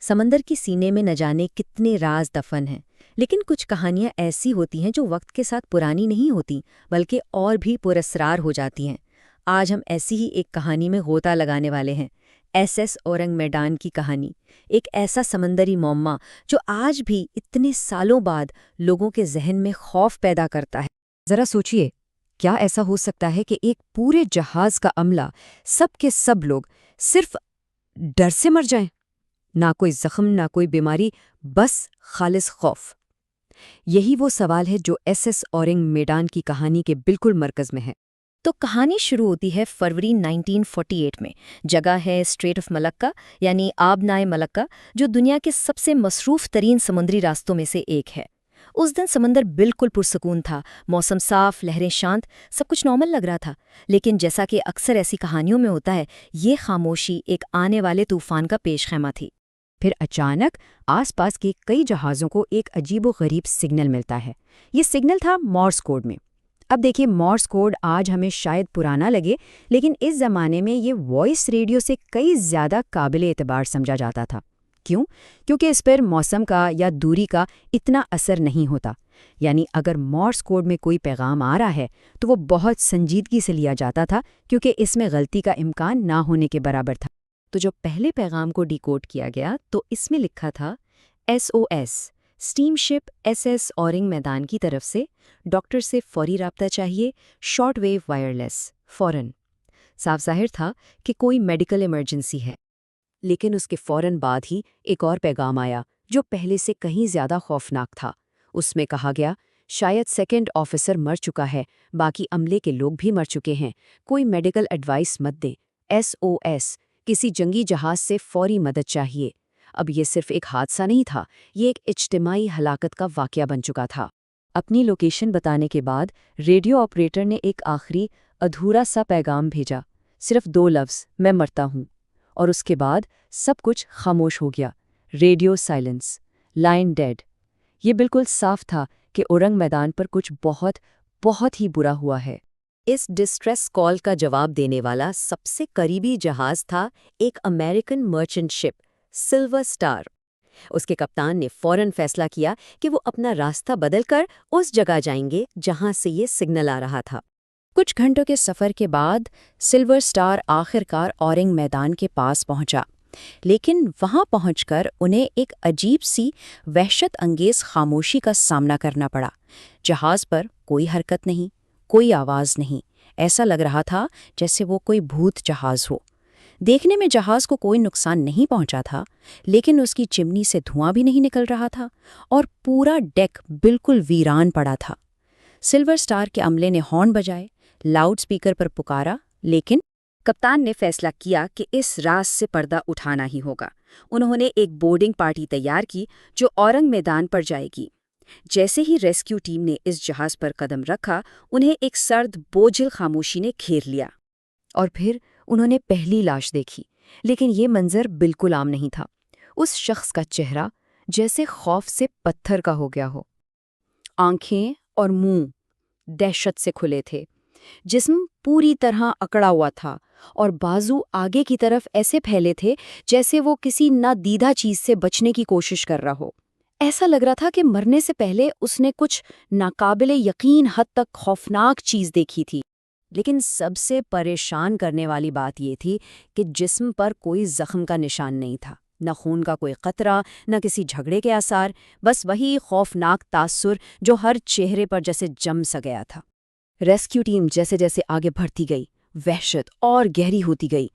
سمندر کی سینے میں نہ جانے کتنے راز دفن ہیں، لیکن کچھ کہانیاں ایسی ہوتی ہیں جو وقت کے ساتھ پرانی نہیں ہوتی بلکہ اور بھی پراسرار ہو جاتی ہیں۔ آج ہم ایسی ہی ایک کہانی میں غوطہ لگانے والے ہیں، ایس اورنگ میڈان کی کہانی، ایک ایسا سمندری معمہ جو آج بھی اتنے سالوں بعد لوگوں کے ذہن میں خوف پیدا کرتا ہے۔ ذرا سوچئے، کیا ایسا ہو سکتا ہے کہ ایک پورے جہاز کا عملہ، سب کے سب لوگ صرف ڈر سے مر جائیں؟ نہ کوئی زخم، نہ کوئی بیماری، بس خالص خوف۔ یہی وہ سوال ہے جو ایس اورنگ میڈان کی کہانی کے بالکل مرکز میں ہے۔ تو کہانی شروع ہوتی ہے فروری 1948 میں۔ جگہ ہے اسٹریٹ آف ملکہ یعنی آبنائے ملکہ، جو دنیا کے سب سے مصروف ترین سمندری راستوں میں سے ایک ہے۔ اس دن سمندر بالکل پرسکون تھا، موسم صاف، لہریں شانت، سب کچھ نارمل لگ رہا تھا۔ لیکن جیسا کہ اکثر ایسی کہانیوں میں ہوتا ہے، یہ خاموشی ایک آنے والے طوفان کا پیش خیمہ تھی۔ پھر اچانک آس پاس کے کئی جہازوں کو ایک عجیب و غریب سگنل ملتا ہے۔ یہ سگنل تھا مورس کوڈ میں۔ اب دیکھیں، مورس کوڈ آج ہمیں شاید پرانا لگے، لیکن اس زمانے میں یہ وائس ریڈیو سے کئی زیادہ قابل اعتبار سمجھا جاتا تھا۔ کیوں؟ کیونکہ اس پر موسم کا یا دوری کا اتنا اثر نہیں ہوتا۔ یعنی اگر مورس کوڈ میں کوئی پیغام آ رہا ہے تو وہ بہت سنجیدگی سے لیا جاتا تھا، کیونکہ اس میں غلطی کا امکان نہ ہونے کے برابر تھا۔ تو جو پہلے پیغام کو ڈیکوڈ کیا گیا تو اس میں لکھا تھا SOS، اسٹیم شپ SS اورنگ میدان کی طرف سے، ڈاکٹر سے فوری رابطہ چاہیے، شارٹ ویو وائرلیس، فوراً۔ صاف ظاہر تھا کہ کوئی میڈیکل ایمرجنسی ہے۔ لیکن اس کے فوراً بعد ہی ایک اور پیغام آیا جو پہلے سے کہیں زیادہ خوفناک تھا۔ اس میں کہا گیا، شاید سیکنڈ آفیسر مر چکا ہے، باقی عملے کے لوگ بھی مر چکے ہیں، کوئی میڈیکل ایڈوائس مت دیں۔ SOS، کسی جنگی جہاز سے فوری مدد چاہیے۔ اب یہ صرف ایک حادثہ نہیں تھا، یہ ایک اجتماعی ہلاکت کا واقعہ بن چکا تھا۔ اپنی لوکیشن بتانے کے بعد ریڈیو آپریٹر نے ایک آخری ادھورا سا پیغام بھیجا، صرف 2 لفظ، میں مرتا ہوں۔ اور اس کے بعد سب کچھ خاموش ہو گیا، ریڈیو سائلنس، لائن ڈیڈ۔ یہ بالکل صاف تھا کہ اورنگ میدان پر کچھ بہت ہی برا ہوا ہے۔ اس ڈسٹریس کال کا جواب دینے والا سب سے قریبی جہاز تھا ایک امریکن مرچنٹ شپ، سلور سٹار۔ اس کے کپتان نے فوراً فیصلہ کیا کہ وہ اپنا راستہ بدل کر اس جگہ جائیں گے جہاں سے یہ سگنل آ رہا تھا۔ کچھ گھنٹوں کے سفر کے بعد سلور سٹار آخرکار اورنگ میدان کے پاس پہنچا، لیکن وہاں پہنچ کر انہیں ایک عجیب سی وحشت انگیز خاموشی کا سامنا کرنا پڑا۔ جہاز پر کوئی حرکت نہیں، کوئی آواز نہیں، ایسا لگ رہا تھا جیسے وہ کوئی بھوت جہاز ہو۔ دیکھنے میں جہاز کو کوئی نقصان نہیں پہنچا تھا، لیکن اس کی چمنی سے دھواں بھی نہیں نکل رہا تھا اور پورا ڈیک بالکل ویران پڑا تھا۔ سلور سٹار کے عملے نے ہارن بجائے، لاؤڈ سپیکر پر پکارا، لیکن کپتان نے فیصلہ کیا کہ اس راز سے پردہ اٹھانا ہی ہوگا۔ انہوں نے ایک بورڈنگ پارٹی تیار کی جو اورنگ میدان پر جائے گی۔ جیسے ہی ریسکیو ٹیم نے اس جہاز پر قدم رکھا، انہیں ایک سرد بوجھل خاموشی نے گھیر لیا۔ اور پھر انہوں نے پہلی لاش دیکھی، لیکن یہ منظر بالکل عام نہیں تھا۔ اس شخص کا چہرہ جیسے خوف سے پتھر کا ہو گیا ہو۔ آنکھیں اور منہ دہشت سے کھلے تھے، جسم پوری طرح اکڑا ہوا تھا اور بازو آگے کی طرف ایسے پھیلے تھے جیسے وہ کسی نادیدہ چیز سے بچنے کی کوشش کر رہا ہو۔ ایسا لگ رہا تھا کہ مرنے سے پہلے اس نے کچھ ناقابل یقین حد تک خوفناک چیز دیکھی تھی۔ لیکن سب سے پریشان کرنے والی بات یہ تھی کہ جسم پر کوئی زخم کا نشان نہیں تھا، نہ خون کا کوئی قطرہ، نہ کسی جھگڑے کے آثار، بس وہی خوفناک تاثر جو ہر چہرے پر جیسے جم سا گیا تھا۔ ریسکیو ٹیم جیسے جیسے آگے بڑھتی گئی، وحشت اور گہری ہوتی گئی۔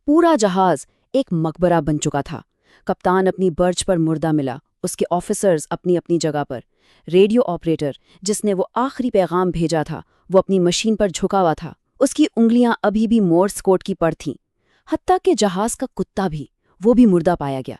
پورا جہاز ایک مقبرہ بن چکا تھا۔ کپتان اپنی برچ پر مردہ ملا، اس کے آفیسرز اپنی اپنی جگہ پر۔ ریڈیو آپریٹر جس نے وہ آخری پیغام بھیجا تھا وہ اپنی مشین پر جھکا ہوا تھا، اس کی انگلیاں ابھی بھی مورس کوڈ کی پر تھیں۔ حتیٰ کہ جہاز کا کتا بھی، وہ بھی مردہ پایا گیا،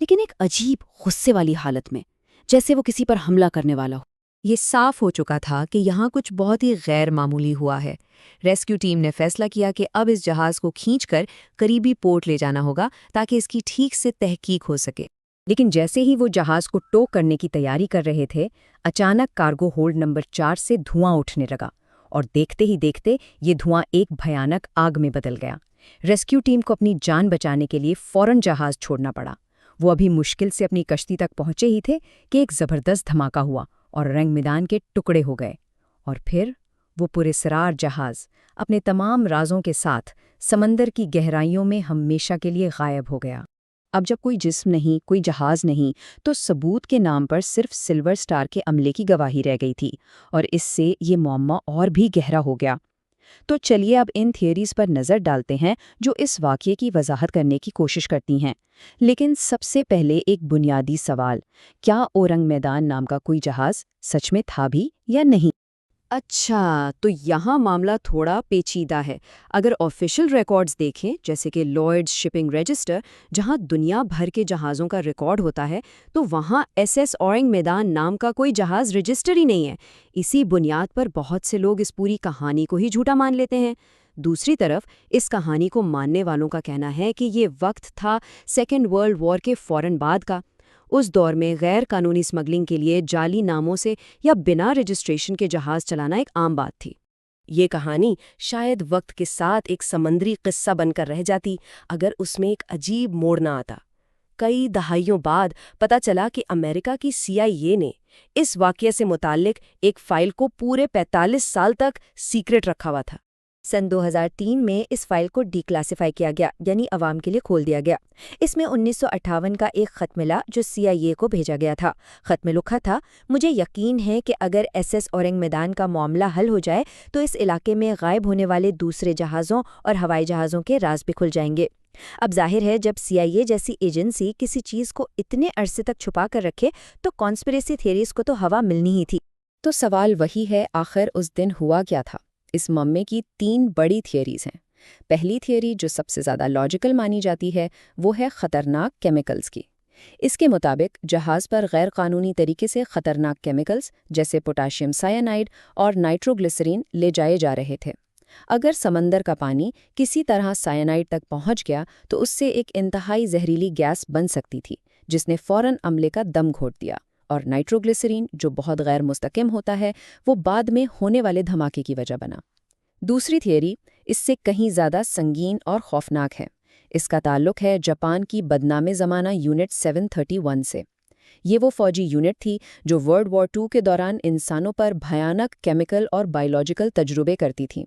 لیکن ایک عجیب غصے والی حالت میں، جیسے وہ کسی پر حملہ کرنے والا ہو۔ یہ صاف ہو چکا تھا کہ یہاں کچھ بہت ہی غیر معمولی ہوا ہے۔ ریسکیو ٹیم نے فیصلہ کیا کہ اب اس جہاز کو کھینچ کر قریبی پورٹ لے جانا ہوگا تاکہ اس کی ٹھیک سے تحقیق ہو سکے۔ لیکن جیسے ہی وہ جہاز کو ٹو کرنے کی تیاری کر رہے تھے، اچانک کارگو ہولڈ نمبر 4 سے دھواں اٹھنے لگا، اور دیکھتے ہی دیکھتے یہ دھواں ایک بھیانک آگ میں بدل گیا۔ ریسکیو ٹیم کو اپنی جان بچانے کے لیے فوراً جہاز چھوڑنا پڑا۔ وہ ابھی مشکل سے اپنی کشتی تک پہنچے ہی تھے کہ ایک زبردست دھماکہ ہوا اور رنگ میدان کے ٹکڑے ہو گئے، اور پھر وہ پراسرار جہاز اپنے تمام رازوں کے ساتھ سمندر کی گہرائیوں میں ہمیشہ کے لیے غائب ہو گیا۔ اب جب کوئی جسم نہیں، کوئی جہاز نہیں، تو ثبوت کے نام پر صرف سلور سٹار کے عملے کی گواہی رہ گئی تھی، اور اس سے یہ معمہ اور بھی گہرا ہو گیا۔ تو چلیے اب ان تھیوریز پر نظر ڈالتے ہیں جو اس واقعے کی وضاحت کرنے کی کوشش کرتی ہیں۔ لیکن سب سے پہلے ایک بنیادی سوال، کیا اورنگ میدان نام کا کوئی جہاز سچ میں تھا بھی یا نہیں؟ اچھا، تو یہاں معاملہ تھوڑا پیچیدہ ہے۔ اگر آفیشل ریکارڈز دیکھیں، جیسے کہ لارڈز شپنگ رجسٹر، جہاں دنیا بھر کے جہازوں کا ریکارڈ ہوتا ہے، تو وہاں ایس ایس اورنگ میدان نام کا کوئی جہاز رجسٹر ہی نہیں ہے۔ اسی بنیاد پر بہت سے لوگ اس پوری کہانی کو ہی جھوٹا مان لیتے ہیں۔ دوسری طرف اس کہانی کو ماننے والوں کا کہنا ہے کہ یہ وقت تھا سیکنڈ ورلڈ وار کے فوراً بعد کا۔ اس دور میں غیر قانونی اسمگلنگ کے لیے جعلی ناموں سے یا بنا رجسٹریشن کے جہاز چلانا ایک عام بات تھی۔ یہ کہانی شاید وقت کے ساتھ ایک سمندری قصہ بن کر رہ جاتی اگر اس میں ایک عجیب موڑ نہ آتا۔ کئی دہائیوں بعد پتہ چلا کہ امریکہ کی CIA نے اس واقعے سے متعلق ایک فائل کو پورے 45 سال تک سیکرٹ رکھا ہوا تھا۔ سن 2003 میں اس فائل کو ڈی کلاسیفائی کیا گیا، یعنی عوام کے لیے کھول دیا گیا۔ اس میں 1958 کا ایک خط ملا جو CIA کو بھیجا گیا تھا۔ خط میں لکھا تھا، مجھے یقین ہے کہ اگر ایس ایس اورنگ میدان کا معاملہ حل ہو جائے تو اس علاقے میں غائب ہونے والے دوسرے جہازوں اور ہوائی جہازوں کے راز بھی کھل جائیں گے۔ اب ظاہر ہے جب CIA جیسی ایجنسی کسی چیز کو اتنے عرصے تک چھپا کر رکھے تو کانسپریسی تھیوریز کو تو ہوا ملنی ہی تھی۔ تو سوال وہی ہے، آخر اس دن ہوا کیا تھا؟ اس معمے کی 3 بڑی تھیوریز ہیں۔ پہلی تھیوری جو سب سے زیادہ لاجیکل مانی جاتی ہے وہ ہے خطرناک کیمیکلز کی۔ اس کے مطابق جہاز پر غیر قانونی طریقے سے خطرناک کیمیکلز جیسے پوٹاشیم سائنائڈ اور نائٹروگلیسرین لے جائے جا رہے تھے۔ اگر سمندر کا پانی کسی طرح سائنائڈ تک پہنچ گیا تو اس سے ایک انتہائی زہریلی گیس بن سکتی تھی جس نے فوراً عملے کا دم گھونٹ دیا، اور نائٹروگلیسرین جو بہت غیر مستحکم ہوتا ہے وہ بعد میں ہونے والے دھماکے کی وجہ بنا۔ دوسری تھیوری اس سے کہیں زیادہ سنگین اور خوفناک ہے۔ اس کا تعلق ہے جاپان کی بدنام زمانہ یونٹ 731 سے۔ یہ وہ فوجی یونٹ تھی جو ورلڈ وار 2 کے دوران انسانوں پر بھیانک کیمیکل اور بائیولوجیکل تجربے کرتی تھی۔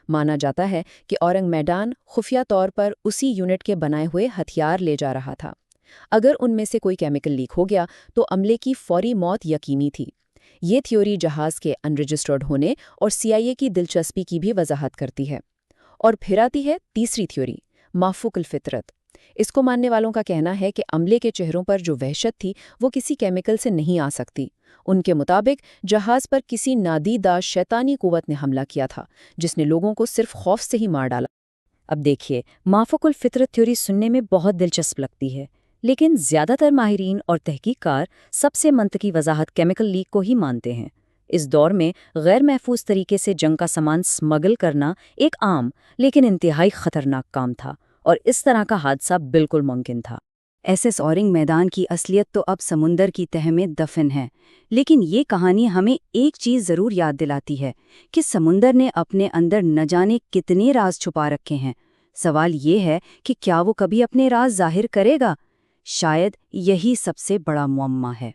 مانا جاتا ہے کہ اورنگ میدان خفیہ طور پر اسی یونٹ کے بنائے ہوئے ہتھیار لے جا رہا تھا۔ اگر ان میں سے کوئی کیمیکل لیک ہو گیا تو عملے کی فوری موت یقینی تھی۔ یہ تھیوری جہاز کے انرجسٹرڈ ہونے اور CIA کی دلچسپی کی بھی وضاحت کرتی ہے۔ اور پھر آتی ہے تیسری تھیوری، مافوق الفطرت۔ اس کو ماننے والوں کا کہنا ہے کہ عملے کے چہروں پر جو وحشت تھی وہ کسی کیمیکل سے نہیں آ سکتی۔ ان کے مطابق جہاز پر کسی نادیدہ شیطانی قوت نے حملہ کیا تھا جس نے لوگوں کو صرف خوف سے ہی مار ڈالا۔ اب دیکھیے، مافوق الفطرت تھیوری سننے میں بہت دلچسپ لگتی ہے، لیکن زیادہ تر ماہرین اور تحقیق کار سب سے منطقی وضاحت کیمیکل لیک کو ہی مانتے ہیں۔ اس دور میں غیر محفوظ طریقے سے جنگ کا سامان سمگل کرنا ایک عام لیکن انتہائی خطرناک کام تھا، اور اس طرح کا حادثہ بالکل ممکن تھا۔ ایس ایس اورنگ میدان کی اصلیت تو اب سمندر کی تہہ میں دفن ہے، لیکن یہ کہانی ہمیں ایک چیز ضرور یاد دلاتی ہے کہ سمندر نے اپنے اندر نہ جانے کتنے راز چھپا رکھے ہیں۔ سوال یہ ہے کہ کیا وہ کبھی اپنے راز ظاہر کرے گا؟ شاید یہی سب سے بڑا معمہ ہے۔